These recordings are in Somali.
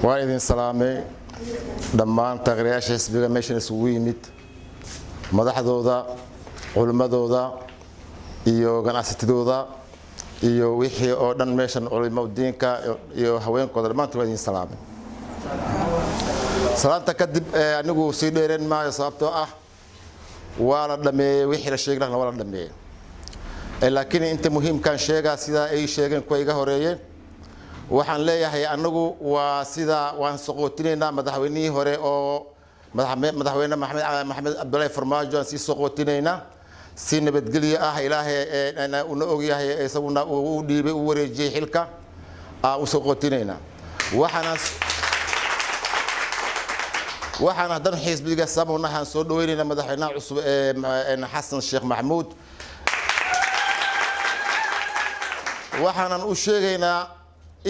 وإذن سلامي دمان تغرياش حسبي ماشي نسويمت madaxdooda culimadooda iyo ganacsatadooda iyo wixii oo dhan meeshan culimo diinka iyo haweenkooda dhamaantood waa idin salaamay salaanta kadib anigu sii dheereen maayo sababtoo ah waa la dhameeyay wixii la sheegay waa la dhameeyay laakiin inta muhiimkan sheega sida ay sheegeen kuwa iga horeeyeen waxaan leeyahay anagu waa sida waan soqootineynaa madaxweynihii hore oo madaxweyne maxamed abdullaahi farmaajo si soqootinayna si nabadgelyo ah ilaahay una og yahay isaguna uu dhiibay u wareejiyay xilka u soqootinayna waxaan hadan xisbiga sameeynahan soo dhaweynayna madaxweynaha cusub xasan sheekh maxamuud waxaan u sheegaynaa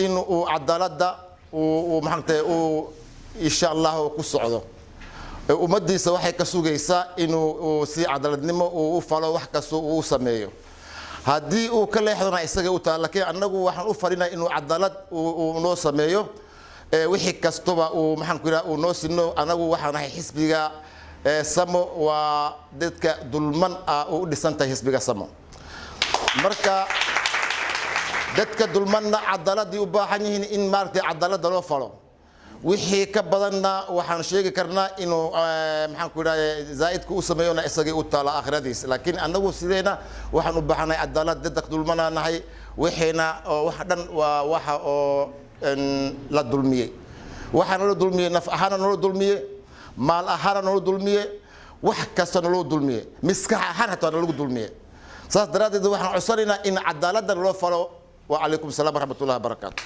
in uu cadaaladda uu maxantay uu insha Allah ku socdo umadiisa waxay ka sugaysaa inuu si cadaaladnimo uu falo wax kasto uu sameeyo hadii uu ka leexdana isaga u taa laakiin anagu waxaan u farinaa inuu cadaalad uu noo sameeyo wixii kastoba uu maxaan ku yiraahdaa uu noo sino anagu waxaan ahay xisbiga samo waa dadka dulman u dhisantay xisbiga samo marka dadka dulmanna cadaalad u baahan yihiin in maartay cadaalad loo falo wixii ka badanna waxaan sheegi karnaa inuu maxaan ku yiraahdaa zaidku u sameeyona isaga u taala aakhiradiis laakiin anagu sideena waxaan u baahanay cadaalad dadka dulmanaanahay wixiina wax dhan waa waxa oo la dulmiyay waxaan la dulmiyay naf ahaan la dulmiyay maal ahaan la dulmiyay wax kasta la dulmiyay miskax ahaan hataa lagu dulmiyay saas daraadeed waxaan cusarina in cadaalada loo falo wa alaykum salaam wa rahmatullahi wa barakatuh